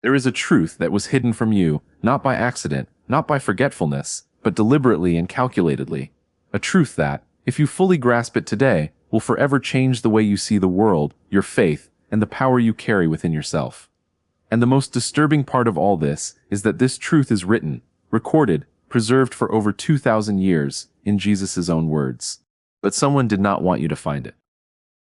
There is a truth that was hidden from you, not by accident, not by forgetfulness, but deliberately and calculatedly. A truth that, if you fully grasp it today, will forever change the way you see the world, your faith, and the power you carry within yourself. And the most disturbing part of all this is that this truth is written, recorded, preserved for over 2,000 years, in Jesus' own words. But someone did not want you to find it.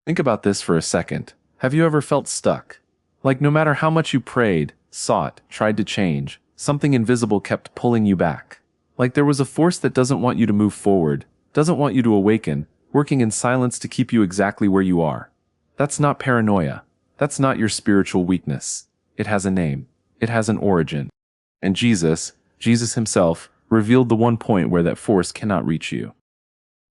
Think about this for a second. Have you ever felt stuck? Like no matter how much you prayed, sought, tried to change, something invisible kept pulling you back. Like there was a force that doesn't want you to move forward, doesn't want you to awaken, working in silence to keep you exactly where you are. That's not paranoia. That's not your spiritual weakness. It has a name. It has an origin. And Jesus himself, revealed the one point where that force cannot reach you.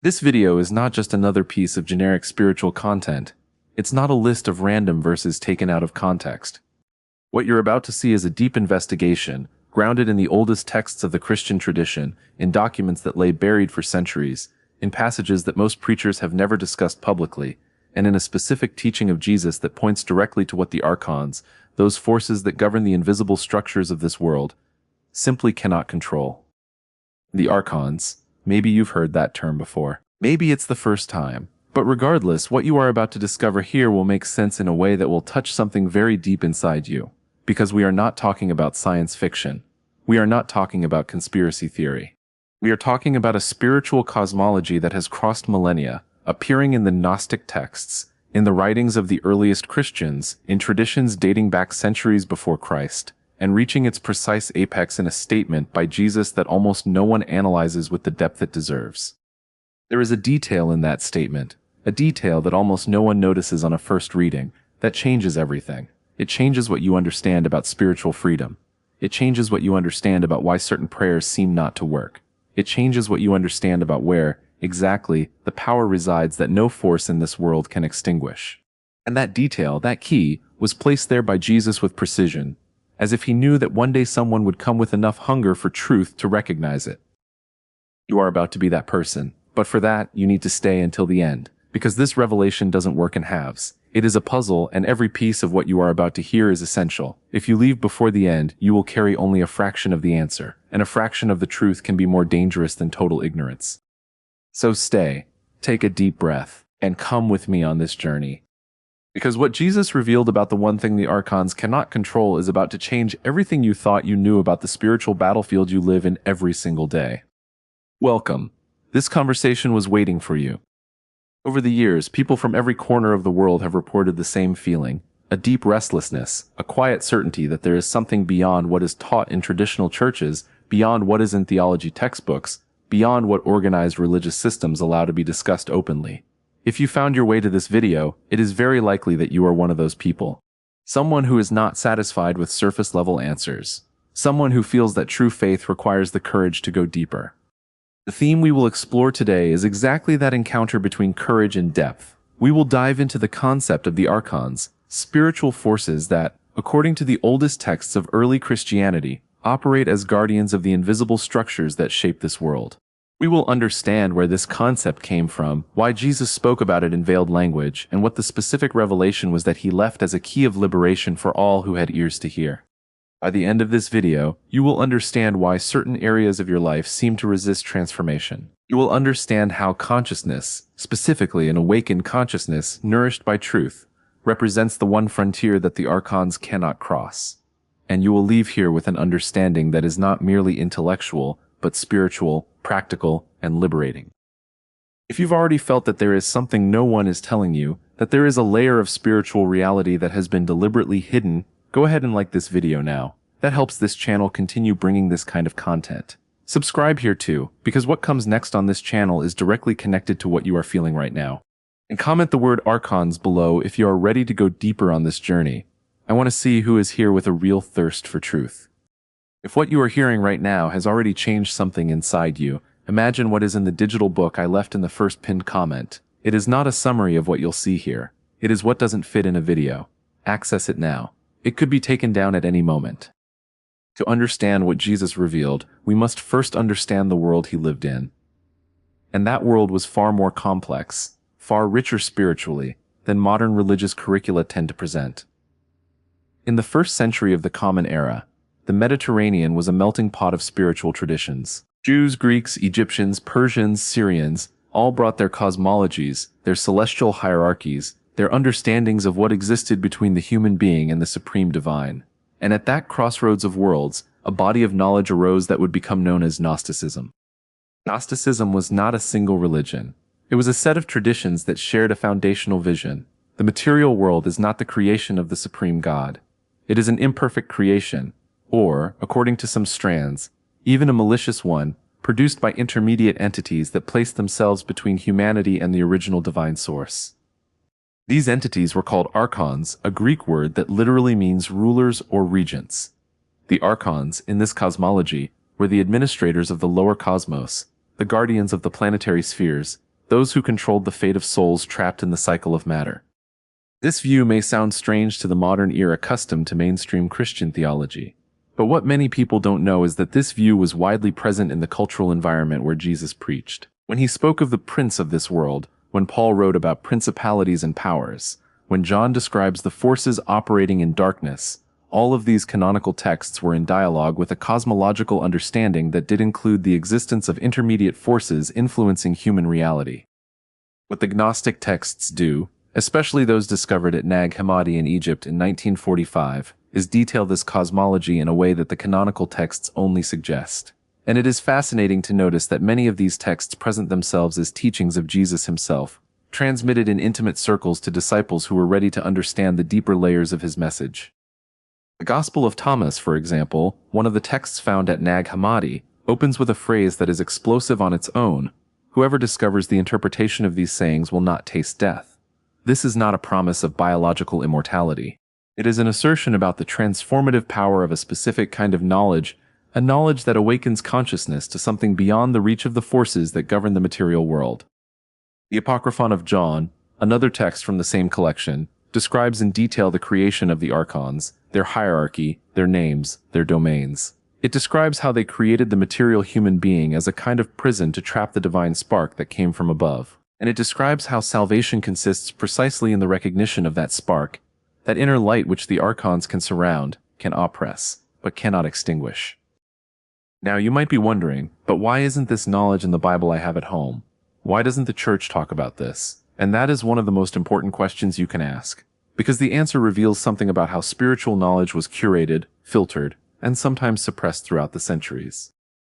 This video is not just another piece of generic spiritual content. It's not a list of random verses taken out of context. What you're about to see is a deep investigation, grounded in the oldest texts of the Christian tradition, in documents that lay buried for centuries, in passages that most preachers have never discussed publicly, and in a specific teaching of Jesus that points directly to what the Archons, those forces that govern the invisible structures of this world, simply cannot control. The Archons, maybe you've heard that term before. Maybe it's the first time. But regardless, what you are about to discover here will make sense in a way that will touch something very deep inside you. Because we are not talking about science fiction. We are not talking about conspiracy theory. We are talking about a spiritual cosmology that has crossed millennia, appearing in the Gnostic texts, in the writings of the earliest Christians, in traditions dating back centuries before Christ, and reaching its precise apex in a statement by Jesus that almost no one analyzes with the depth it deserves. There is a detail in that statement, a detail that almost no one notices on a first reading, that changes everything. It changes what you understand about spiritual freedom. It changes what you understand about why certain prayers seem not to work. It changes what you understand about where, exactly, the power resides that no force in this world can extinguish. And that detail, that key, was placed there by Jesus with precision, as if he knew that one day someone would come with enough hunger for truth to recognize it. You are about to be that person, but for that, you need to stay until the end, because this revelation doesn't work in halves. It is a puzzle, and every piece of what you are about to hear is essential. If you leave before the end, you will carry only a fraction of the answer, and a fraction of the truth can be more dangerous than total ignorance. So stay, take a deep breath, and come with me on this journey. Because what Jesus revealed about the one thing the Archons cannot control is about to change everything you thought you knew about the spiritual battlefield you live in every single day. Welcome. This conversation was waiting for you. Over the years, people from every corner of the world have reported the same feeling, a deep restlessness, a quiet certainty that there is something beyond what is taught in traditional churches, beyond what is in theology textbooks, beyond what organized religious systems allow to be discussed openly. If you found your way to this video, it is very likely that you are one of those people. Someone who is not satisfied with surface-level answers. Someone who feels that true faith requires the courage to go deeper. The theme we will explore today is exactly that encounter between courage and depth. We will dive into the concept of the Archons, spiritual forces that, according to the oldest texts of early Christianity, operate as guardians of the invisible structures that shape this world. We will understand where this concept came from, why Jesus spoke about it in veiled language, and what the specific revelation was that he left as a key of liberation for all who had ears to hear. By the end of this video, you will understand why certain areas of your life seem to resist transformation. You will understand how consciousness, specifically an awakened consciousness nourished by truth, represents the one frontier that the Archons cannot cross. And you will leave here with an understanding that is not merely intellectual, but spiritual, practical, and liberating. If you've already felt that there is something no one is telling you, that there is a layer of spiritual reality that has been deliberately hidden, go ahead and like this video now. That helps this channel continue bringing this kind of content. Subscribe here too, because what comes next on this channel is directly connected to what you are feeling right now. And comment the word Archons below if you are ready to go deeper on this journey. I want to see who is here with a real thirst for truth. If what you are hearing right now has already changed something inside you, imagine what is in the digital book I left in the first pinned comment. It is not a summary of what you'll see here. It is what doesn't fit in a video. Access it now. It could be taken down at any moment. To understand what Jesus revealed, we must first understand the world he lived in. And that world was far more complex, far richer spiritually, than modern religious curricula tend to present. In the first century of the Common Era, the Mediterranean was a melting pot of spiritual traditions. Jews, Greeks, Egyptians, Persians, Syrians all brought their cosmologies, their celestial hierarchies, their understandings of what existed between the human being and the supreme divine. And at that crossroads of worlds, a body of knowledge arose that would become known as Gnosticism. Gnosticism was not a single religion. It was a set of traditions that shared a foundational vision. The material world is not the creation of the supreme God. It is an imperfect creation, or, according to some strands, even a malicious one, produced by intermediate entities that placed themselves between humanity and the original divine source. These entities were called Archons, a Greek word that literally means rulers or regents. The Archons, in this cosmology, were the administrators of the lower cosmos, the guardians of the planetary spheres, those who controlled the fate of souls trapped in the cycle of matter. This view may sound strange to the modern ear accustomed to mainstream Christian theology. But what many people don't know is that this view was widely present in the cultural environment where Jesus preached. When he spoke of the prince of this world, when Paul wrote about principalities and powers, when John describes the forces operating in darkness, all of these canonical texts were in dialogue with a cosmological understanding that did include the existence of intermediate forces influencing human reality. What the Gnostic texts do, especially those discovered at Nag Hammadi in Egypt in 1945, is detail this cosmology in a way that the canonical texts only suggest. And it is fascinating to notice that many of these texts present themselves as teachings of Jesus himself, transmitted in intimate circles to disciples who were ready to understand the deeper layers of his message. The Gospel of Thomas, for example, one of the texts found at Nag Hammadi, opens with a phrase that is explosive on its own: "Whoever discovers the interpretation of these sayings will not taste death." This is not a promise of biological immortality. It is an assertion about the transformative power of a specific kind of knowledge, a knowledge that awakens consciousness to something beyond the reach of the forces that govern the material world. The Apocryphon of John, another text from the same collection, describes in detail the creation of the Archons, their hierarchy, their names, their domains. It describes how they created the material human being as a kind of prison to trap the divine spark that came from above. And it describes how salvation consists precisely in the recognition of that spark, that inner light which the Archons can surround, can oppress, but cannot extinguish. Now you might be wondering, but why isn't this knowledge in the Bible I have at home? Why doesn't the church talk about this? And that is one of the most important questions you can ask, because the answer reveals something about how spiritual knowledge was curated, filtered, and sometimes suppressed throughout the centuries.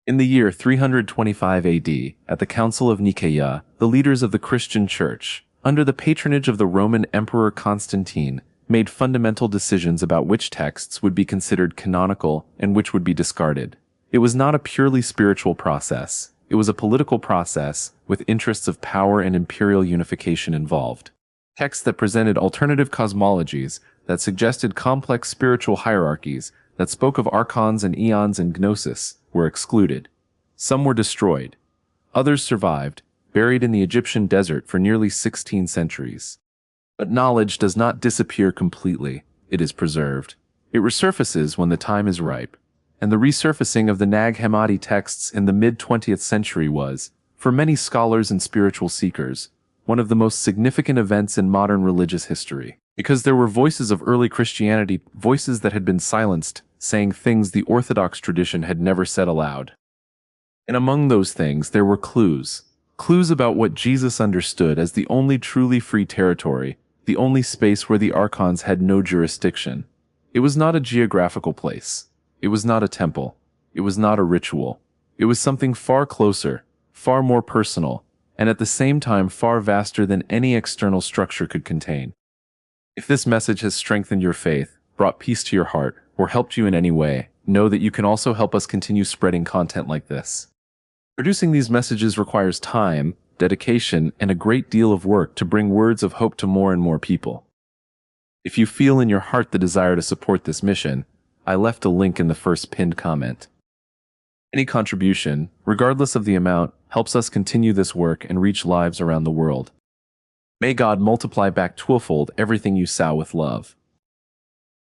In the year 325 AD, at the Council of Nicaea, the leaders of the Christian Church, under the patronage of the Roman Emperor Constantine, made fundamental decisions about which texts would be considered canonical and which would be discarded. It was not a purely spiritual process. It was a political process with interests of power and imperial unification involved. Texts that presented alternative cosmologies, that suggested complex spiritual hierarchies, that spoke of archons and eons and gnosis, were excluded. Some were destroyed. Others survived, buried in the Egyptian desert for nearly 16 centuries. But knowledge does not disappear completely. It is preserved. It resurfaces when the time is ripe. And the resurfacing of the Nag Hammadi texts in the mid-20th century was, for many scholars and spiritual seekers, one of the most significant events in modern religious history. Because there were voices of early Christianity, voices that had been silenced, saying things the Orthodox tradition had never said aloud. And among those things there were clues about what Jesus understood as the only truly free territory, the only space where the Archons had no jurisdiction. It was not a geographical place. It was not a temple. It was not a ritual. It was something far closer, far more personal, and at the same time far vaster than any external structure could contain. If this message has strengthened your faith, brought peace to your heart, or helped you in any way, know that you can also help us continue spreading content like this. Producing these messages requires time, dedication, and a great deal of work to bring words of hope to more and more people. If you feel in your heart the desire to support this mission, I left a link in the first pinned comment. Any contribution, regardless of the amount, helps us continue this work and reach lives around the world. May God multiply back twofold everything you sow with love.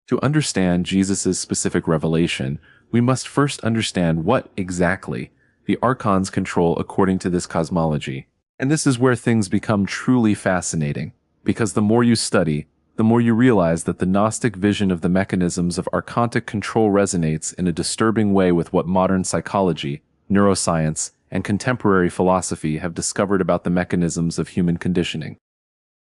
To understand Jesus' specific revelation, we must first understand what, exactly, the Archons control according to this cosmology. And this is where things become truly fascinating, because the more you study, the more you realize that the Gnostic vision of the mechanisms of archontic control resonates in a disturbing way with what modern psychology, neuroscience, and contemporary philosophy have discovered about the mechanisms of human conditioning.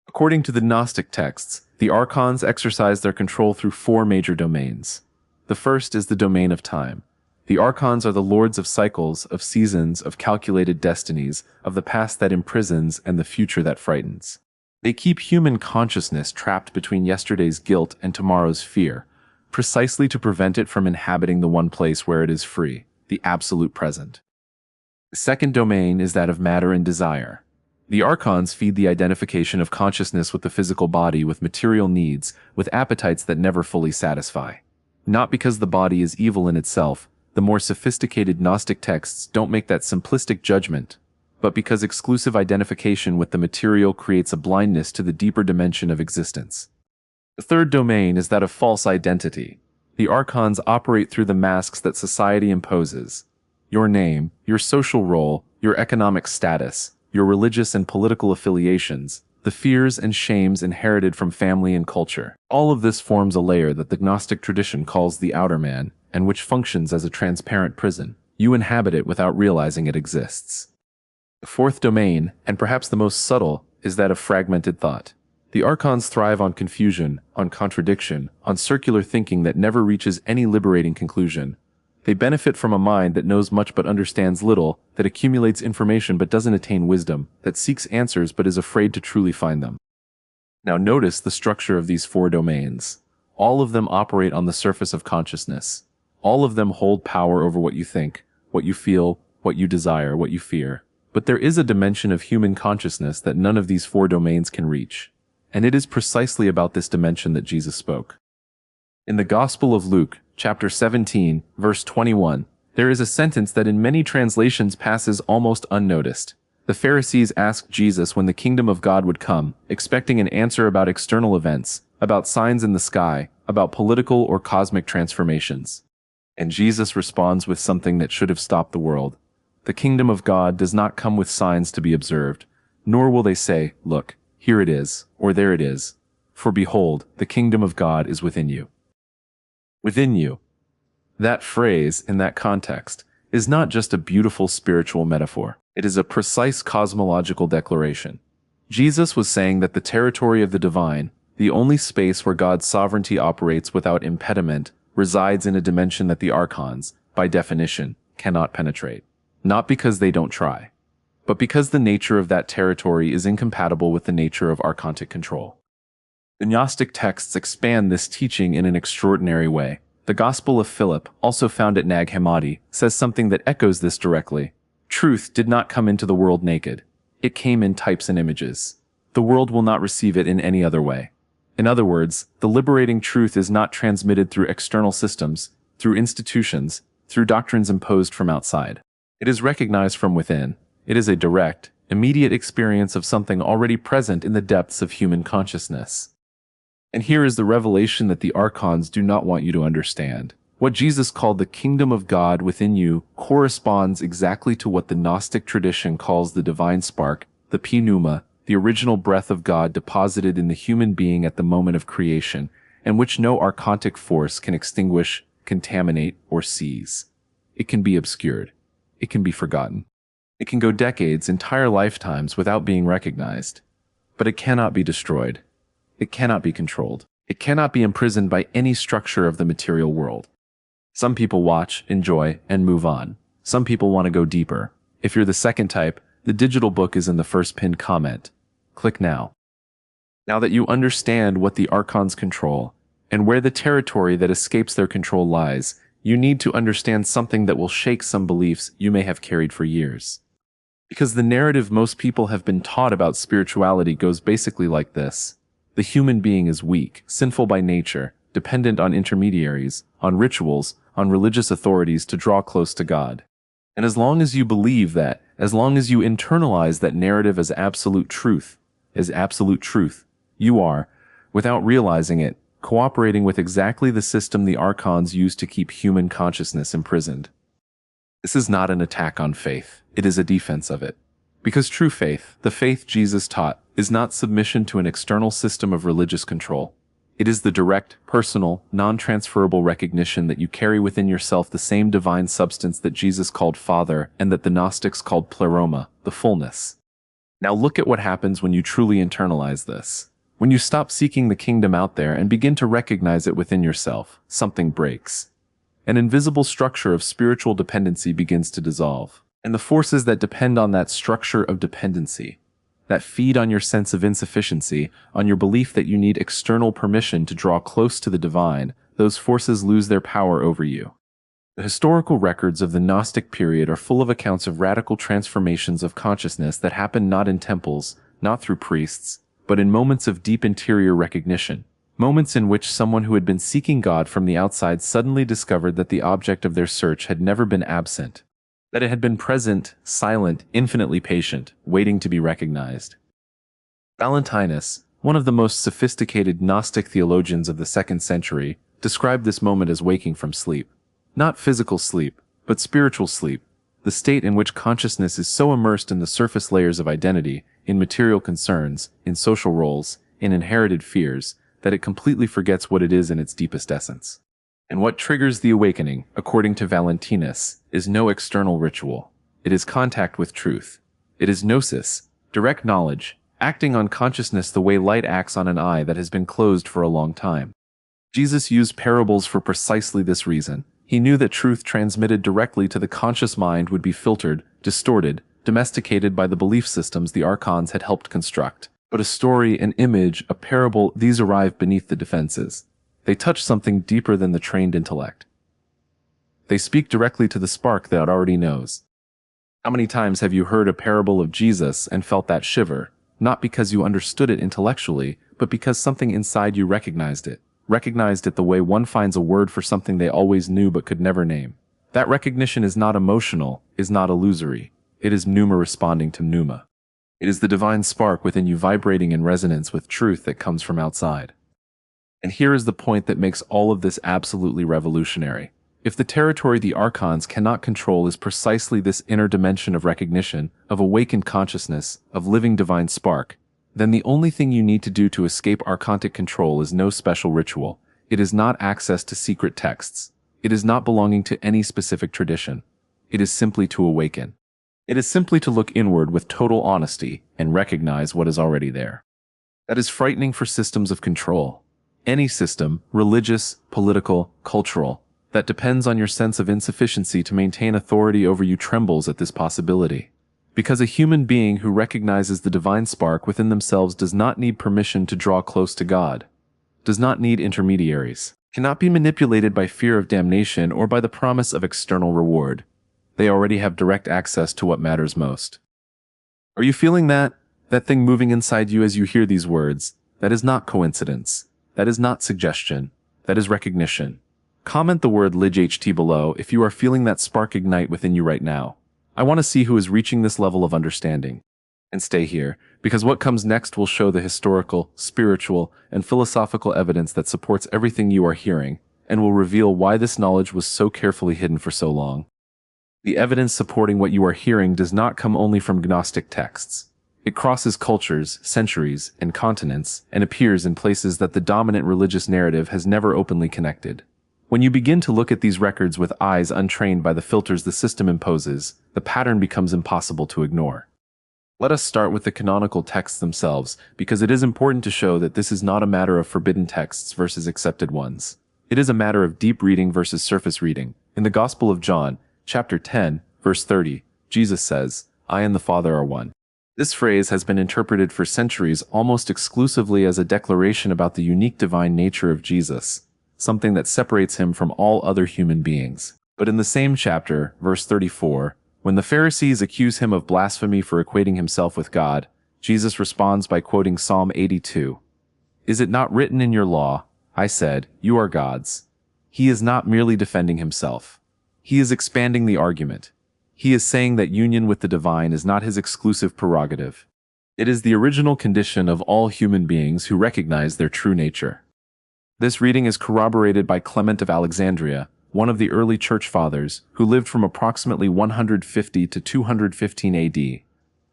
According to the Gnostic texts, the Archons exercise their control through four major domains. The first is the domain of time. The Archons are the lords of cycles, of seasons, of calculated destinies, of the past that imprisons and the future that frightens. They keep human consciousness trapped between yesterday's guilt and tomorrow's fear, precisely to prevent it from inhabiting the one place where it is free, the absolute present. The second domain is that of matter and desire. The Archons feed the identification of consciousness with the physical body with material needs, with appetites that never fully satisfy. Not because the body is evil in itself, the more sophisticated Gnostic texts don't make that simplistic judgment, but because exclusive identification with the material creates a blindness to the deeper dimension of existence. The third domain is that of false identity. The Archons operate through the masks that society imposes. Your name, your social role, your economic status, your religious and political affiliations, the fears and shames inherited from family and culture. All of this forms a layer that the Gnostic tradition calls the outer man, and which functions as a transparent prison. You inhabit it without realizing it exists. The fourth domain, and perhaps the most subtle, is that of fragmented thought. The Archons thrive on confusion, on contradiction, on circular thinking that never reaches any liberating conclusion. They benefit from a mind that knows much but understands little, that accumulates information but doesn't attain wisdom, that seeks answers but is afraid to truly find them. Now notice the structure of these four domains. All of them operate on the surface of consciousness. All of them hold power over what you think, what you feel, what you desire, what you fear. But there is a dimension of human consciousness that none of these four domains can reach. And it is precisely about this dimension that Jesus spoke. In the Gospel of Luke, chapter 17, verse 21, there is a sentence that in many translations passes almost unnoticed. The Pharisees asked Jesus when the kingdom of God would come, expecting an answer about external events, about signs in the sky, about political or cosmic transformations. And Jesus responds with something that should have stopped the world. The kingdom of God does not come with signs to be observed, nor will they say, "Look, here it is," or "There it is." For behold, the kingdom of God is within you. Within you. That phrase, in that context, is not just a beautiful spiritual metaphor. It is a precise cosmological declaration. Jesus was saying that the territory of the divine, the only space where God's sovereignty operates without impediment, resides in a dimension that the Archons, by definition, cannot penetrate. Not because they don't try, but because the nature of that territory is incompatible with the nature of archontic control. The Gnostic texts expand this teaching in an extraordinary way. The Gospel of Philip, also found at Nag Hammadi, says something that echoes this directly. Truth did not come into the world naked. It came in types and images. The world will not receive it in any other way. In other words, the liberating truth is not transmitted through external systems, through institutions, through doctrines imposed from outside. It is recognized from within. It is a direct, immediate experience of something already present in the depths of human consciousness. And here is the revelation that the Archons do not want you to understand. What Jesus called the kingdom of God within you corresponds exactly to what the Gnostic tradition calls the divine spark, the pneuma, the original breath of God deposited in the human being at the moment of creation, and which no archontic force can extinguish, contaminate, or seize. It can be obscured. It can be forgotten. It can go decades, entire lifetimes without being recognized. But it cannot be destroyed. It cannot be controlled. It cannot be imprisoned by any structure of the material world. Some people watch, enjoy, and move on. Some people want to go deeper. If you're the second type, the digital book is in the first pinned comment. Click now. Now that you understand what the Archons control, and where the territory that escapes their control lies, you need to understand something that will shake some beliefs you may have carried for years. Because the narrative most people have been taught about spirituality goes basically like this. The human being is weak, sinful by nature, dependent on intermediaries, on rituals, on religious authorities to draw close to God. And as long as you believe that, as long as you internalize that narrative as absolute truth, you are, without realizing it, cooperating with exactly the system the Archons use to keep human consciousness imprisoned. This is not an attack on faith, it is a defense of it. Because true faith, the faith Jesus taught, is not submission to an external system of religious control. It is the direct, personal, non-transferable recognition that you carry within yourself the same divine substance that Jesus called Father and that the Gnostics called pleroma, the fullness. Now look at what happens when you truly internalize this. When you stop seeking the kingdom out there and begin to recognize it within yourself, something breaks. An invisible structure of spiritual dependency begins to dissolve. And the forces that depend on that structure of dependency, that feed on your sense of insufficiency, on your belief that you need external permission to draw close to the divine, those forces lose their power over you. The historical records of the Gnostic period are full of accounts of radical transformations of consciousness that happened not in temples, not through priests, but in moments of deep interior recognition, moments in which someone who had been seeking God from the outside suddenly discovered that the object of their search had never been absent, that it had been present, silent, infinitely patient, waiting to be recognized. Valentinus, one of the most sophisticated Gnostic theologians of the 2nd century, described this moment as waking from sleep. Not physical sleep, but spiritual sleep, the state in which consciousness is so immersed in the surface layers of identity, in material concerns, in social roles, in inherited fears, that it completely forgets what it is in its deepest essence. And what triggers the awakening, according to Valentinus, is no external ritual. It is contact with truth. It is gnosis, direct knowledge, acting on consciousness the way light acts on an eye that has been closed for a long time. Jesus used parables for precisely this reason. He knew that truth transmitted directly to the conscious mind would be filtered, distorted, domesticated by the belief systems the Archons had helped construct. But a story, an image, a parable, these arrive beneath the defenses. They touch something deeper than the trained intellect. They speak directly to the spark that already knows. How many times have you heard a parable of Jesus and felt that shiver, not because you understood it intellectually, but because something inside you recognized it the way one finds a word for something they always knew but could never name? That recognition is not emotional, is not illusory. It is pneuma responding to pneuma. It is the divine spark within you vibrating in resonance with truth that comes from outside. And here is the point that makes all of this absolutely revolutionary. If the territory the Archons cannot control is precisely this inner dimension of recognition, of awakened consciousness, of living divine spark, then the only thing you need to do to escape archontic control is no special ritual. It is not access to secret texts. It is not belonging to any specific tradition. It is simply to awaken. It is simply to look inward with total honesty and recognize what is already there. That is frightening for systems of control. Any system, religious, political, cultural, that depends on your sense of insufficiency to maintain authority over you trembles at this possibility. Because a human being who recognizes the divine spark within themselves does not need permission to draw close to God, does not need intermediaries, cannot be manipulated by fear of damnation or by the promise of external reward. They already have direct access to what matters most. Are you feeling that? That thing moving inside you as you hear these words? That is not coincidence. That is not suggestion. That is recognition. Comment the word LIGHT below if you are feeling that spark ignite within you right now. I want to see who is reaching this level of understanding. And stay here, because what comes next will show the historical, spiritual, and philosophical evidence that supports everything you are hearing, and will reveal why this knowledge was so carefully hidden for so long. The evidence supporting what you are hearing does not come only from Gnostic texts. It crosses cultures, centuries, and continents, and appears in places that the dominant religious narrative has never openly connected. When you begin to look at these records with eyes untrained by the filters the system imposes, the pattern becomes impossible to ignore. Let us start with the canonical texts themselves, because it is important to show that this is not a matter of forbidden texts versus accepted ones. It is a matter of deep reading versus surface reading. In the Gospel of John, chapter 10, verse 30, Jesus says, "I and the Father are one." This phrase has been interpreted for centuries almost exclusively as a declaration about the unique divine nature of Jesus, something that separates him from all other human beings. But in the same chapter, verse 34, when the Pharisees accuse him of blasphemy for equating himself with God, Jesus responds by quoting Psalm 82. "Is it not written in your law, I said, you are gods?" He is not merely defending himself. He is expanding the argument. He is saying that union with the divine is not his exclusive prerogative. It is the original condition of all human beings who recognize their true nature. This reading is corroborated by Clement of Alexandria, one of the early church fathers, who lived from approximately 150 to 215 AD.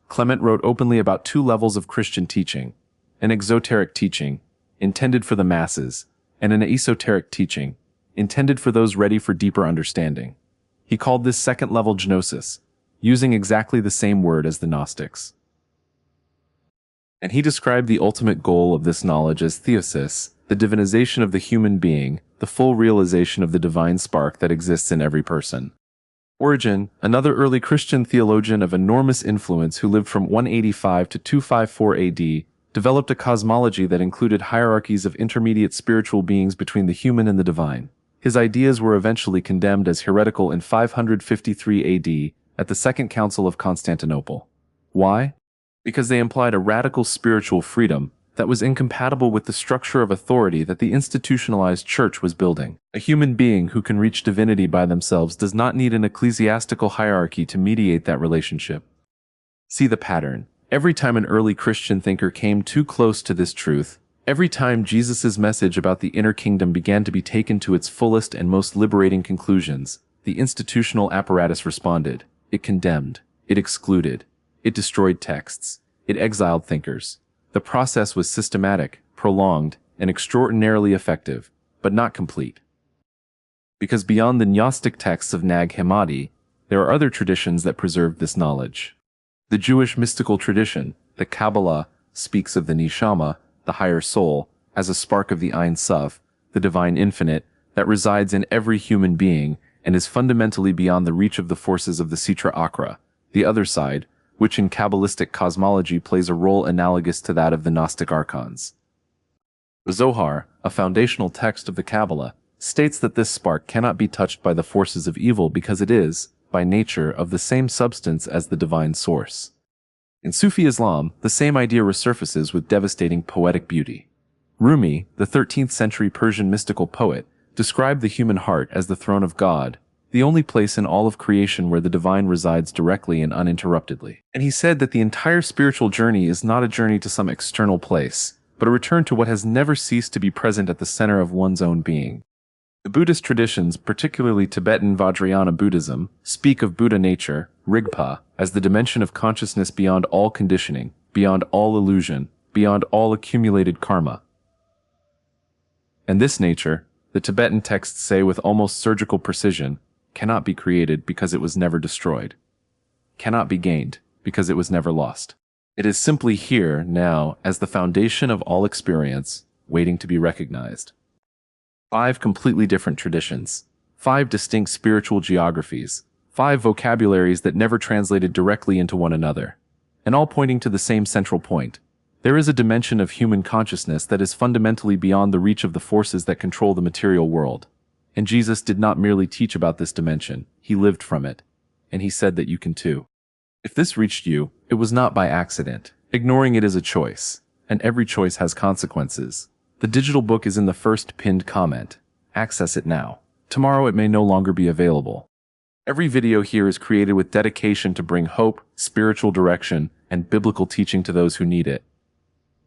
Clement wrote openly about two levels of Christian teaching: an exoteric teaching, intended for the masses, and an esoteric teaching, intended for those ready for deeper understanding. He called this second-level gnosis, using exactly the same word as the Gnostics. And he described the ultimate goal of this knowledge as theosis, the divinization of the human being, the full realization of the divine spark that exists in every person. Origen, another early Christian theologian of enormous influence who lived from 185 to 254 AD, developed a cosmology that included hierarchies of intermediate spiritual beings between the human and the divine. His ideas were eventually condemned as heretical in 553 AD at the Second Council of Constantinople. Why? Because they implied a radical spiritual freedom that was incompatible with the structure of authority that the institutionalized church was building. A human being who can reach divinity by themselves does not need an ecclesiastical hierarchy to mediate that relationship. See the pattern. Every time an early Christian thinker came too close to this truth, every time Jesus' message about the inner kingdom began to be taken to its fullest and most liberating conclusions, the institutional apparatus responded. It condemned. It excluded. It destroyed texts. It exiled thinkers. The process was systematic, prolonged, and extraordinarily effective, but not complete. Because beyond the Gnostic texts of Nag Hammadi, there are other traditions that preserved this knowledge. The Jewish mystical tradition, the Kabbalah, speaks of the neshama, the higher soul, as a spark of the Ein Sof, the divine infinite, that resides in every human being and is fundamentally beyond the reach of the forces of the Sitra Achra, the other side, which in Kabbalistic cosmology plays a role analogous to that of the Gnostic Archons. The Zohar, a foundational text of the Kabbalah, states that this spark cannot be touched by the forces of evil because it is, by nature, of the same substance as the divine source. In Sufi Islam, the same idea resurfaces with devastating poetic beauty. Rumi, the 13th century Persian mystical poet, described the human heart as the throne of God, the only place in all of creation where the divine resides directly and uninterruptedly. And he said that the entire spiritual journey is not a journey to some external place, but a return to what has never ceased to be present at the center of one's own being. The Buddhist traditions, particularly Tibetan Vajrayana Buddhism, speak of Buddha nature, Rigpa, as the dimension of consciousness beyond all conditioning, beyond all illusion, beyond all accumulated karma. And this nature, the Tibetan texts say with almost surgical precision, cannot be created because it was never destroyed, cannot be gained because it was never lost. It is simply here, now, as the foundation of all experience, waiting to be recognized. 5 completely different traditions, 5 distinct spiritual geographies, 5 vocabularies that never translated directly into one another, and all pointing to the same central point. There is a dimension of human consciousness that is fundamentally beyond the reach of the forces that control the material world. And Jesus did not merely teach about this dimension, he lived from it. And he said that you can too. If this reached you, it was not by accident. Ignoring it is a choice, and every choice has consequences. The digital book is in the first pinned comment. Access it now. Tomorrow it may no longer be available. Every video here is created with dedication to bring hope, spiritual direction, and biblical teaching to those who need it.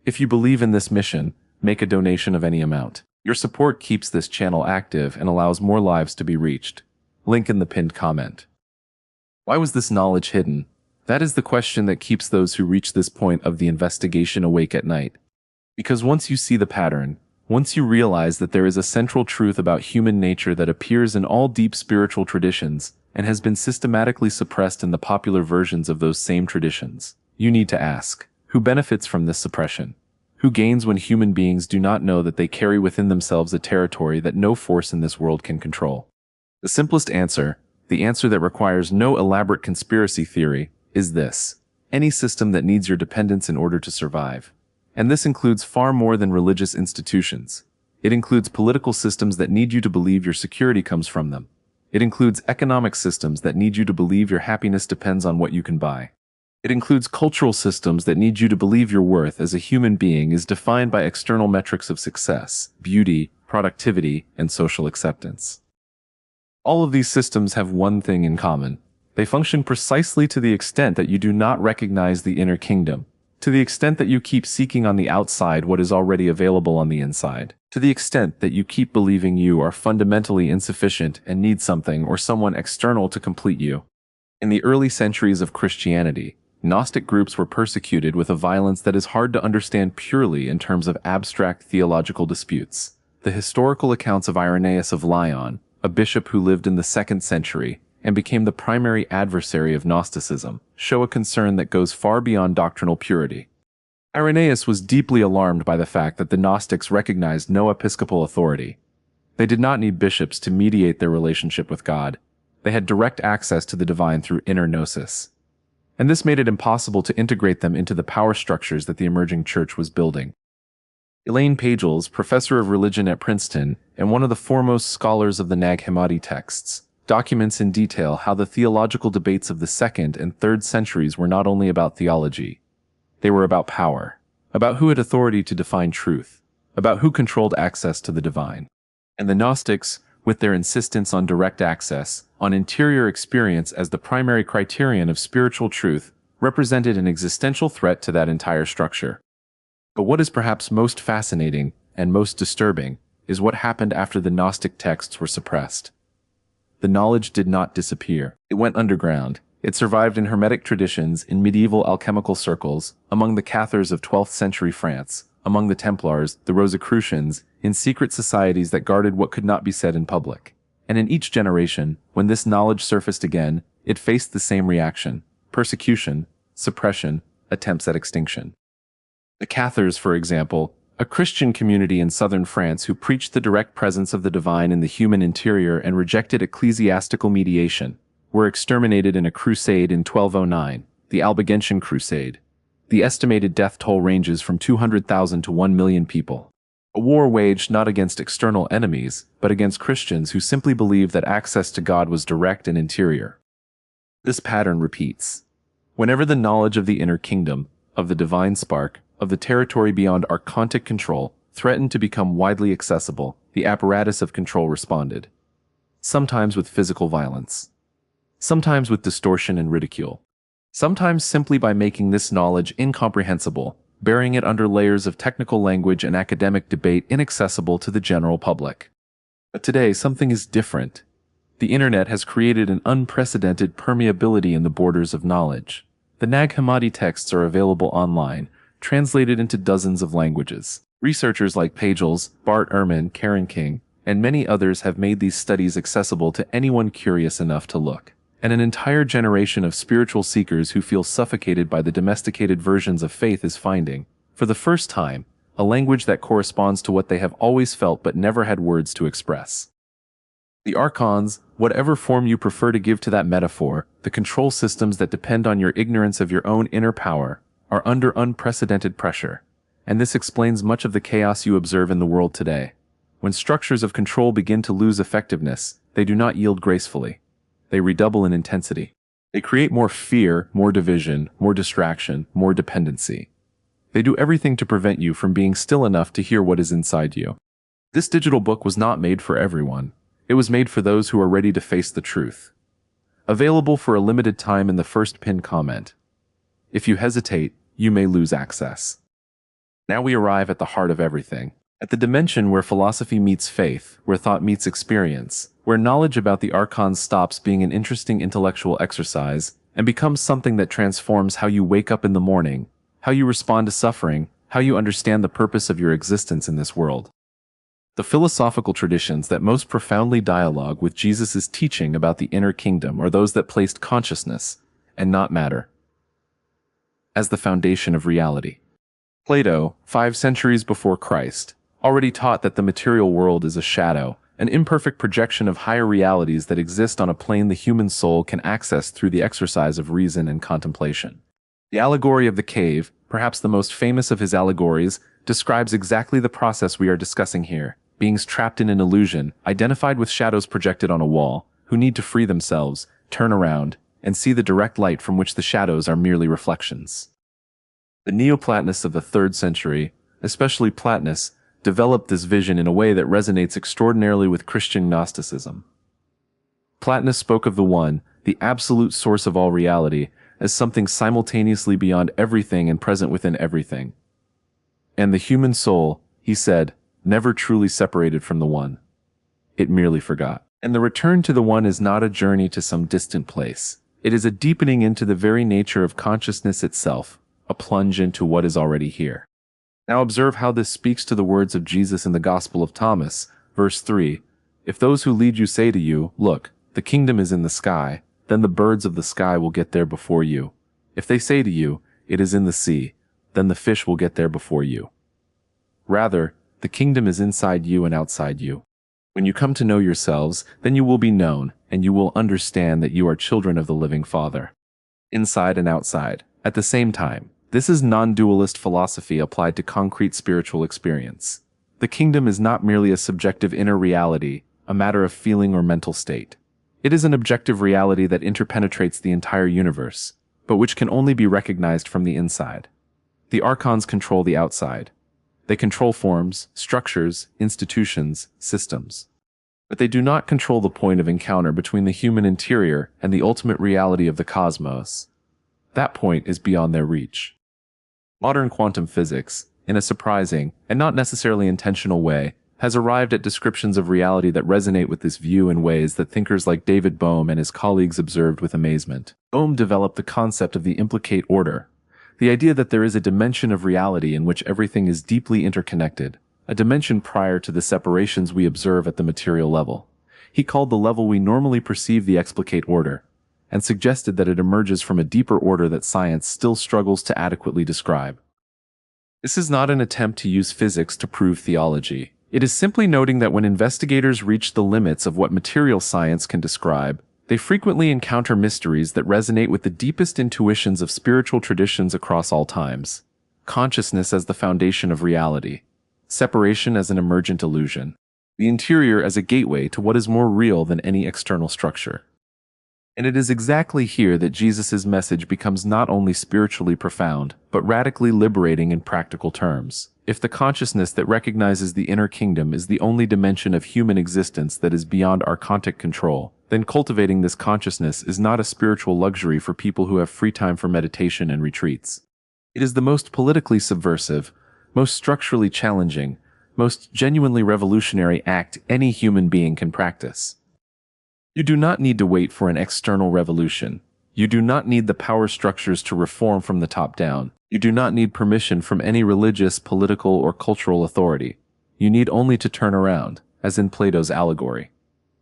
If you believe in this mission, make a donation of any amount. Your support keeps this channel active and allows more lives to be reached. Link in the pinned comment. Why was this knowledge hidden? That is the question that keeps those who reach this point of the investigation awake at night. Because once you see the pattern, once you realize that there is a central truth about human nature that appears in all deep spiritual traditions and has been systematically suppressed in the popular versions of those same traditions, you need to ask, who benefits from this suppression? Who gains when human beings do not know that they carry within themselves a territory that no force in this world can control? The simplest answer, the answer that requires no elaborate conspiracy theory, is this: any system that needs your dependence in order to survive. And this includes far more than religious institutions. It includes political systems that need you to believe your security comes from them. It includes economic systems that need you to believe your happiness depends on what you can buy. It includes cultural systems that need you to believe your worth as a human being is defined by external metrics of success, beauty, productivity, and social acceptance. All of these systems have one thing in common. They function precisely to the extent that you do not recognize the inner kingdom, to the extent that you keep seeking on the outside what is already available on the inside, to the extent that you keep believing you are fundamentally insufficient and need something or someone external to complete you. In the early centuries of Christianity, Gnostic groups were persecuted with a violence that is hard to understand purely in terms of abstract theological disputes. The historical accounts of Irenaeus of Lyon, a bishop who lived in the 2nd century and became the primary adversary of Gnosticism, show a concern that goes far beyond doctrinal purity. Irenaeus was deeply alarmed by the fact that the Gnostics recognized no episcopal authority. They did not need bishops to mediate their relationship with God. They had direct access to the divine through inner gnosis. And this made it impossible to integrate them into the power structures that the emerging church was building. Elaine Pagels, professor of religion at Princeton and one of the foremost scholars of the Nag Hammadi texts, documents in detail how the theological debates of the 2nd and 3rd centuries were not only about theology. They were about power, about who had authority to define truth, about who controlled access to the divine. And the Gnostics, with their insistence on direct access, on interior experience as the primary criterion of spiritual truth, represented an existential threat to that entire structure. But what is perhaps most fascinating and most disturbing is what happened after the Gnostic texts were suppressed. The knowledge did not disappear. It went underground. It survived in Hermetic traditions, in medieval alchemical circles, among the Cathars of 12th century France, among the Templars, the Rosicrucians, in secret societies that guarded what could not be said in public. And in each generation, when this knowledge surfaced again, it faced the same reaction: persecution, suppression, attempts at extinction. The Cathars, for example, a Christian community in southern France who preached the direct presence of the divine in the human interior and rejected ecclesiastical mediation, were exterminated in a crusade in 1209, the Albigensian Crusade. The estimated death toll ranges from 200,000 to 1 million people. A war waged not against external enemies, but against Christians who simply believed that access to God was direct and interior. This pattern repeats. Whenever the knowledge of the inner kingdom, of the divine spark, of the territory beyond archontic control, threatened to become widely accessible, the apparatus of control responded. Sometimes with physical violence. Sometimes with distortion and ridicule. Sometimes simply by making this knowledge incomprehensible, burying it under layers of technical language and academic debate inaccessible to the general public. But today, something is different. The internet has created an unprecedented permeability in the borders of knowledge. The Nag Hammadi texts are available online, translated into dozens of languages. Researchers like Pagels, Bart Ehrman, Karen King, and many others have made these studies accessible to anyone curious enough to look. And an entire generation of spiritual seekers who feel suffocated by the domesticated versions of faith is finding, for the first time, a language that corresponds to what they have always felt but never had words to express. The Archons, whatever form you prefer to give to that metaphor, the control systems that depend on your ignorance of your own inner power, are under unprecedented pressure, and this explains much of the chaos you observe in the world today. When structures of control begin to lose effectiveness, they do not yield gracefully. They redouble in intensity. They create more fear, more division, more distraction, more dependency. They do everything to prevent you from being still enough to hear what is inside you. This digital book was not made for everyone. It was made for those who are ready to face the truth. Available for a limited time in the first pinned comment. If you hesitate, you may lose access. Now we arrive at the heart of everything. At the dimension where philosophy meets faith, where thought meets experience, where knowledge about the Archons stops being an interesting intellectual exercise and becomes something that transforms how you wake up in the morning, how you respond to suffering, how you understand the purpose of your existence in this world. The philosophical traditions that most profoundly dialogue with Jesus' teaching about the inner kingdom are those that placed consciousness, and not matter, as the foundation of reality. Plato, 5 centuries before Christ, already taught that the material world is a shadow, an imperfect projection of higher realities that exist on a plane the human soul can access through the exercise of reason and contemplation. The allegory of the cave, perhaps the most famous of his allegories, describes exactly the process we are discussing here. Beings trapped in an illusion, identified with shadows projected on a wall, who need to free themselves, turn around, and see the direct light from which the shadows are merely reflections. The Neoplatonists of the 3rd century, especially Plotinus, developed this vision in a way that resonates extraordinarily with Christian Gnosticism. Plotinus spoke of the One, the absolute source of all reality, as something simultaneously beyond everything and present within everything. And the human soul, he said, never truly separated from the One. It merely forgot. And the return to the One is not a journey to some distant place. It is a deepening into the very nature of consciousness itself, a plunge into what is already here. Now observe how this speaks to the words of Jesus in the Gospel of Thomas, verse 3. If those who lead you say to you, "Look, the kingdom is in the sky," then the birds of the sky will get there before you. If they say to you, "It is in the sea," then the fish will get there before you. Rather, the kingdom is inside you and outside you. When you come to know yourselves, then you will be known, and you will understand that you are children of the living Father. Inside and outside, at the same time. This is non-dualist philosophy applied to concrete spiritual experience. The kingdom is not merely a subjective inner reality, a matter of feeling or mental state. It is an objective reality that interpenetrates the entire universe, but which can only be recognized from the inside. The Archons control the outside. They control forms, structures, institutions, systems. But they do not control the point of encounter between the human interior and the ultimate reality of the cosmos. That point is beyond their reach. Modern quantum physics, in a surprising, and not necessarily intentional way, has arrived at descriptions of reality that resonate with this view in ways that thinkers like David Bohm and his colleagues observed with amazement. Bohm developed the concept of the implicate order, the idea that there is a dimension of reality in which everything is deeply interconnected, a dimension prior to the separations we observe at the material level. He called the level we normally perceive the explicate order, and suggested that it emerges from a deeper order that science still struggles to adequately describe. This is not an attempt to use physics to prove theology. It is simply noting that when investigators reach the limits of what material science can describe, they frequently encounter mysteries that resonate with the deepest intuitions of spiritual traditions across all times. Consciousness as the foundation of reality, separation as an emergent illusion, the interior as a gateway to what is more real than any external structure. And it is exactly here that Jesus' message becomes not only spiritually profound, but radically liberating in practical terms. If the consciousness that recognizes the inner kingdom is the only dimension of human existence that is beyond archontic control, then cultivating this consciousness is not a spiritual luxury for people who have free time for meditation and retreats. It is the most politically subversive, most structurally challenging, most genuinely revolutionary act any human being can practice. You do not need to wait for an external revolution. You do not need the power structures to reform from the top down. You do not need permission from any religious, political, or cultural authority. You need only to turn around, as in Plato's allegory.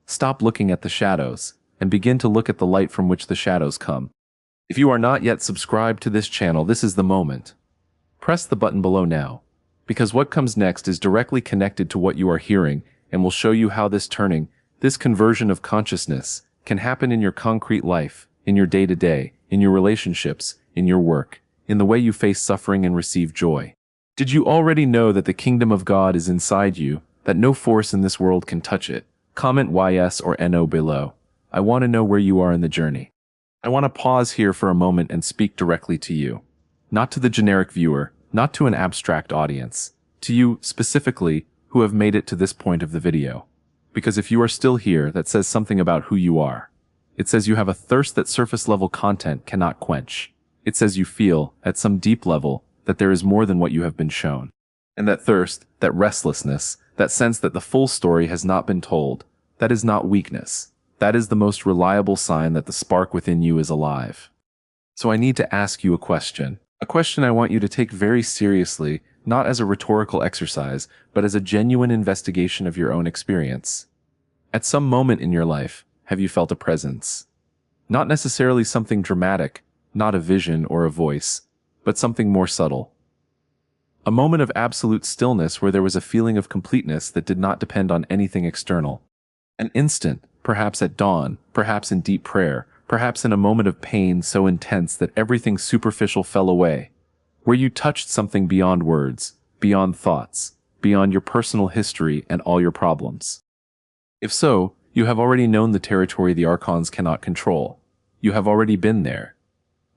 Stop looking at the shadows, and begin to look at the light from which the shadows come. If you are not yet subscribed to this channel, this is the moment. Press the button below now, because what comes next is directly connected to what you are hearing and will show you how this turning, this conversion of consciousness, can happen in your concrete life, in your day-to-day, in your relationships, in your work, in the way you face suffering and receive joy. Did you already know that the kingdom of God is inside you, that no force in this world can touch it? Comment YS or NO below. I want to know where you are in the journey. I want to pause here for a moment and speak directly to you. Not to the generic viewer, not to an abstract audience. To you, specifically, who have made it to this point of the video. Because if you are still here, that says something about who you are. It says you have a thirst that surface-level content cannot quench. It says you feel, at some deep level, that there is more than what you have been shown. And that thirst, that restlessness, that sense that the full story has not been told, that is not weakness. That is the most reliable sign that the spark within you is alive. So I need to ask you a question I want you to take very seriously, not as a rhetorical exercise, but as a genuine investigation of your own experience. At some moment in your life, have you felt a presence? Not necessarily something dramatic, not a vision or a voice, but something more subtle. A moment of absolute stillness where there was a feeling of completeness that did not depend on anything external. An instant, perhaps at dawn, perhaps in deep prayer, perhaps in a moment of pain so intense that everything superficial fell away, where you touched something beyond words, beyond thoughts, beyond your personal history and all your problems. If so, you have already known the territory the Archons cannot control. You have already been there.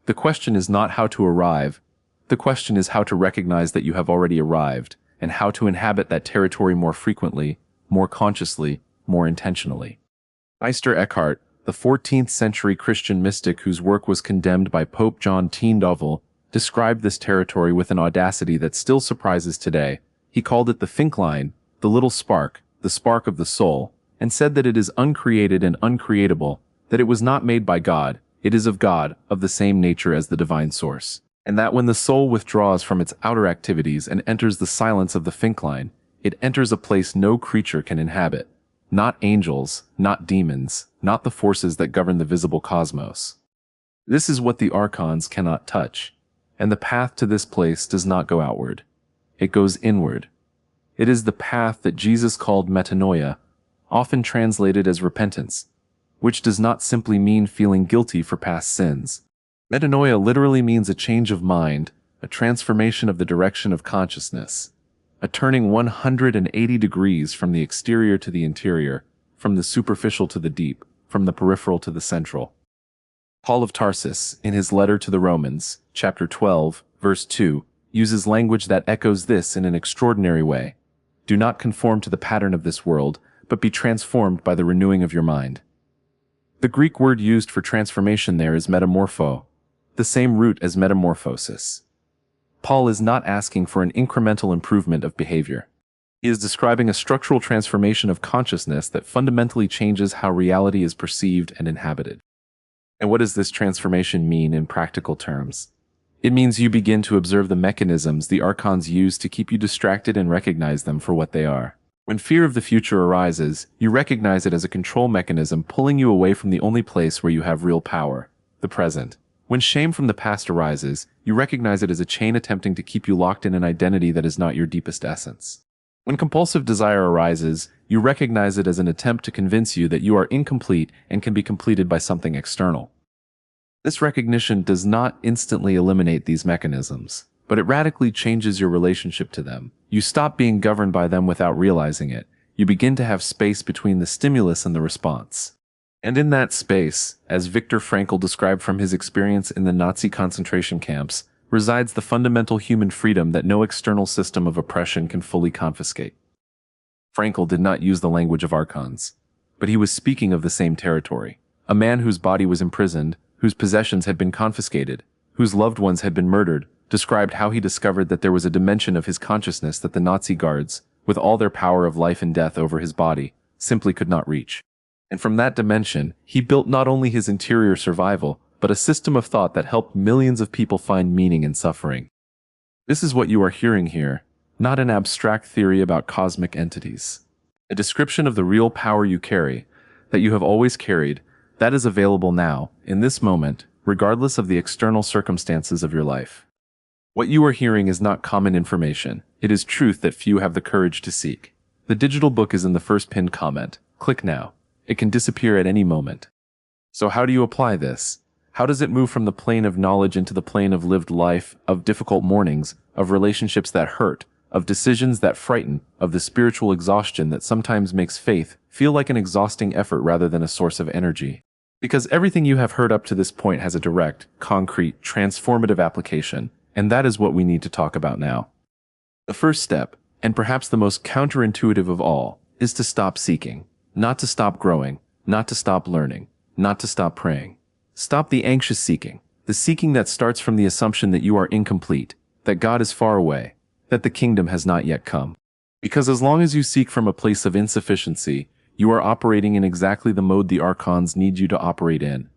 The question is not how to arrive. The question is how to recognize that you have already arrived, and how to inhabit that territory more frequently, more consciously, more intentionally. Meister Eckhart, the 14th century Christian mystic whose work was condemned by Pope John X, described this territory with an audacity that still surprises today. He called it the Finklein, the little spark, the spark of the soul, and said that it is uncreated and uncreatable, that it was not made by God, It is of God, of the same nature as the divine source. And that when the soul withdraws from its outer activities and enters the silence of the Finkline, it enters a place no creature can inhabit. Not angels, not demons, not the forces that govern the visible cosmos. This is what the Archons cannot touch. And the path to this place does not go outward. It goes inward. It is the path that Jesus called metanoia, often translated as repentance, which does not simply mean feeling guilty for past sins. Metanoia literally means a change of mind, a transformation of the direction of consciousness, a turning 180 degrees from the exterior to the interior, from the superficial to the deep, from the peripheral to the central. Paul of Tarsus, in his letter to the Romans, chapter 12, verse 2, uses language that echoes this in an extraordinary way. Do not conform to the pattern of this world, but be transformed by the renewing of your mind. The Greek word used for transformation there is metamorpho, the same root as metamorphosis. Paul is not asking for an incremental improvement of behavior. He is describing a structural transformation of consciousness that fundamentally changes how reality is perceived and inhabited. And what does this transformation mean in practical terms? It means you begin to observe the mechanisms the Archons use to keep you distracted and recognize them for what they are. When fear of the future arises, you recognize it as a control mechanism pulling you away from the only place where you have real power, the present. When shame from the past arises, you recognize it as a chain attempting to keep you locked in an identity that is not your deepest essence. When compulsive desire arises, you recognize it as an attempt to convince you that you are incomplete and can be completed by something external. This recognition does not instantly eliminate these mechanisms, but it radically changes your relationship to them. You stop being governed by them without realizing it. You begin to have space between the stimulus and the response. And in that space, as Viktor Frankl described from his experience in the Nazi concentration camps, resides the fundamental human freedom that no external system of oppression can fully confiscate. Frankl did not use the language of Archons, but he was speaking of the same territory. A man whose body was imprisoned, whose possessions had been confiscated, whose loved ones had been murdered, described how he discovered that there was a dimension of his consciousness that the Nazi guards, with all their power of life and death over his body, simply could not reach. And from that dimension, he built not only his interior survival, but a system of thought that helped millions of people find meaning in suffering. This is what you are hearing here, not an abstract theory about cosmic entities. A description of the real power you carry, that you have always carried, that is available now, in this moment, regardless of the external circumstances of your life. What you are hearing is not common information. It is truth that few have the courage to seek. The digital book is in the first pinned comment. Click now. It can disappear at any moment. So how do you apply this? How does it move from the plane of knowledge into the plane of lived life, of difficult mornings, of relationships that hurt, of decisions that frighten, of the spiritual exhaustion that sometimes makes faith feel like an exhausting effort rather than a source of energy? Because everything you have heard up to this point has a direct, concrete, transformative application, and that is what we need to talk about now. The first step, and perhaps the most counterintuitive of all, is to stop seeking. Not to stop growing, not to stop learning, not to stop praying. Stop the anxious seeking, the seeking that starts from the assumption that you are incomplete, that God is far away, that the kingdom has not yet come. Because as long as you seek from a place of insufficiency, you are operating in exactly the mode the Archons need you to operate in.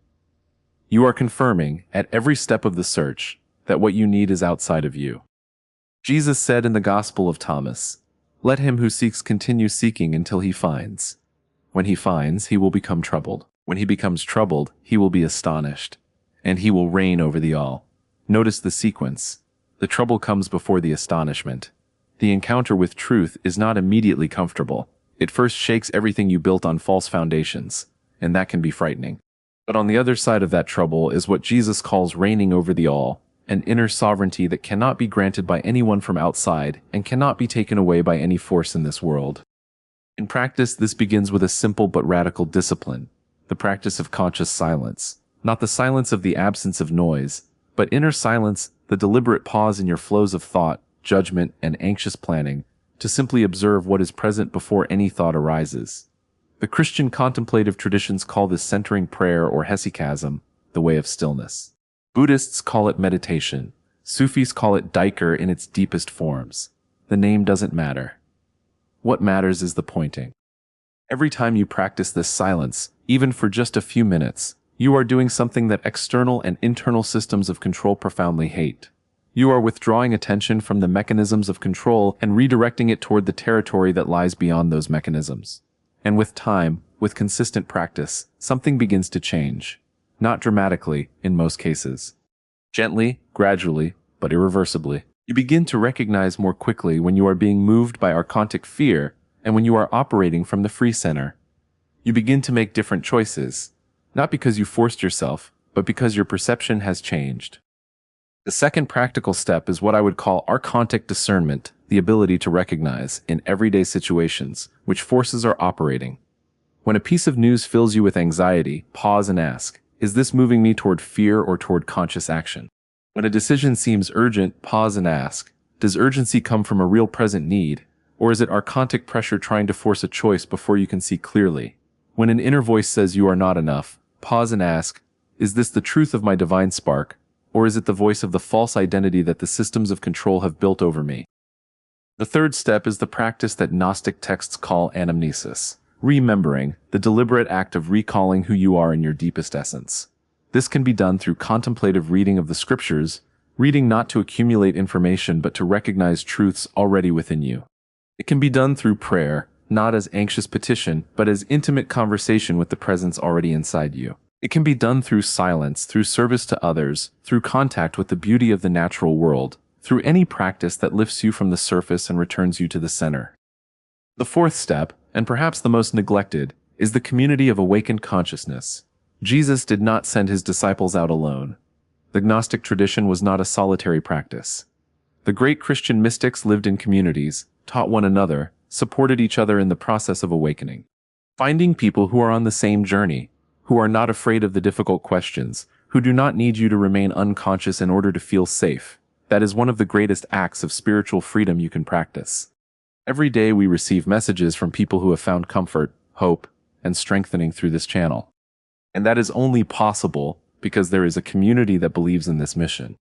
You are confirming, at every step of the search, that what you need is outside of you. Jesus said in the Gospel of Thomas, "Let him who seeks continue seeking until he finds. When he finds, he will become troubled. When he becomes troubled, he will be astonished, and he will reign over the all." Notice the sequence. The trouble comes before the astonishment. The encounter with truth is not immediately comfortable. It first shakes everything you built on false foundations, and that can be frightening. But on the other side of that trouble is what Jesus calls reigning over the all, an inner sovereignty that cannot be granted by anyone from outside and cannot be taken away by any force in this world. In practice, this begins with a simple but radical discipline, the practice of conscious silence. Not the silence of the absence of noise, but inner silence, the deliberate pause in your flows of thought, judgment, and anxious planning, to simply observe what is present before any thought arises. The Christian contemplative traditions call this centering prayer or hesychasm, the way of stillness. Buddhists call it meditation. Sufis call it dhikr in its deepest forms. The name doesn't matter. What matters is the pointing. Every time you practice this silence, even for just a few minutes, You are doing something that external and internal systems of control profoundly hate. You are withdrawing attention from the mechanisms of control and redirecting it toward the territory that lies beyond those mechanisms. And with time, with consistent practice, something begins to change. Not dramatically, in most cases. Gently, gradually, but irreversibly. You begin to recognize more quickly when you are being moved by archontic fear and when you are operating from the free center. You begin to make different choices, not because you forced yourself, but because your perception has changed. The second practical step is what I would call archontic discernment, the ability to recognize, in everyday situations, which forces are operating. When a piece of news fills you with anxiety, pause and ask, is this moving me toward fear or toward conscious action? When a decision seems urgent, pause and ask, does urgency come from a real present need, or is it archontic pressure trying to force a choice before you can see clearly? When an inner voice says you are not enough, pause and ask, is this the truth of my divine spark, or is it the voice of the false identity that the systems of control have built over me? The third step is the practice that Gnostic texts call anamnesis, remembering, the deliberate act of recalling who you are in your deepest essence. This can be done through contemplative reading of the scriptures, reading not to accumulate information but to recognize truths already within you. It can be done through prayer, not as anxious petition, but as intimate conversation with the presence already inside you. It can be done through silence, through service to others, through contact with the beauty of the natural world, through any practice that lifts you from the surface and returns you to the center. The fourth step, and perhaps the most neglected, is the community of awakened consciousness. Jesus did not send his disciples out alone. The Gnostic tradition was not a solitary practice. The great Christian mystics lived in communities, taught one another, supported each other in the process of awakening. Finding people who are on the same journey, who are not afraid of the difficult questions, who do not need you to remain unconscious in order to feel safe. That is one of the greatest acts of spiritual freedom you can practice. Every day we receive messages from people who have found comfort, hope, and strengthening through this channel. And that is only possible because there is a community that believes in this mission.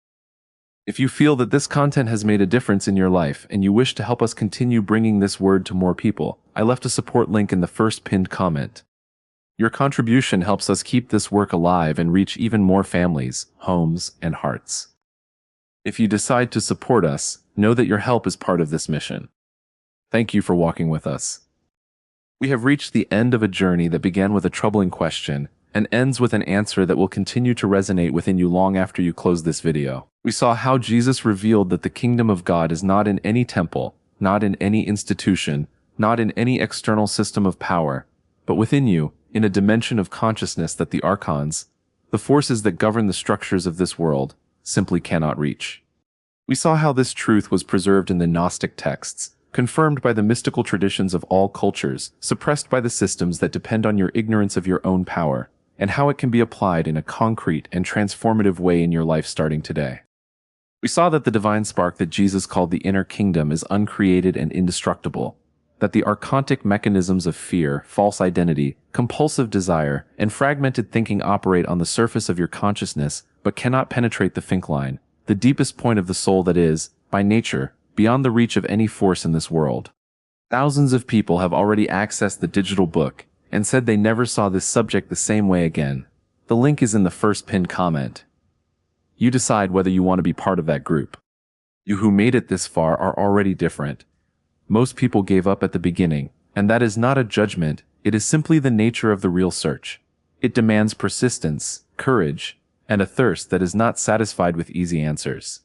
If you feel that this content has made a difference in your life and you wish to help us continue bringing this word to more people, I left a support link in the first pinned comment. Your contribution helps us keep this work alive and reach even more families, homes, and hearts. If you decide to support us, know that your help is part of this mission. Thank you for walking with us. We have reached the end of a journey that began with a troubling question and ends with an answer that will continue to resonate within you long after you close this video. We saw how Jesus revealed that the kingdom of God is not in any temple, not in any institution, not in any external system of power, but within you, in a dimension of consciousness that the Archons, the forces that govern the structures of this world, simply cannot reach. We saw how this truth was preserved in the Gnostic texts, confirmed by the mystical traditions of all cultures, suppressed by the systems that depend on your ignorance of your own power, and how it can be applied in a concrete and transformative way in your life starting today. We saw that the divine spark that Jesus called the inner kingdom is uncreated and indestructible, that the archontic mechanisms of fear, false identity, compulsive desire, and fragmented thinking operate on the surface of your consciousness but cannot penetrate the think line, the deepest point of the soul that is, by nature, beyond the reach of any force in this world. Thousands of people have already accessed the digital book and said they never saw this subject the same way again. The link is in the first pinned comment. You decide whether you want to be part of that group. You who made it this far are already different. Most people gave up at the beginning, and that is not a judgment, it is simply the nature of the real search. It demands persistence, courage, and a thirst that is not satisfied with easy answers.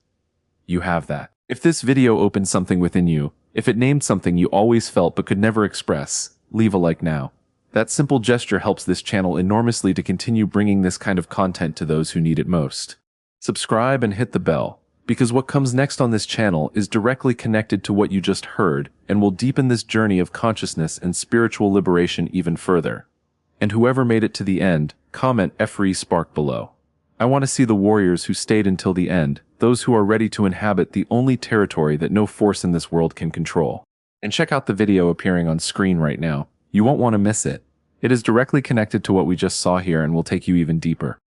You have that. If this video opened something within you, if it named something you always felt but could never express, leave a like now. That simple gesture helps this channel enormously to continue bringing this kind of content to those who need it most. Subscribe and hit the bell, because what comes next on this channel is directly connected to what you just heard and will deepen this journey of consciousness and spiritual liberation even further. And whoever made it to the end, comment FRE Spark below. I want to see the warriors who stayed until the end, those who are ready to inhabit the only territory that no force in this world can control. And check out the video appearing on screen right now. You won't want to miss it. It is directly connected to what we just saw here and will take you even deeper.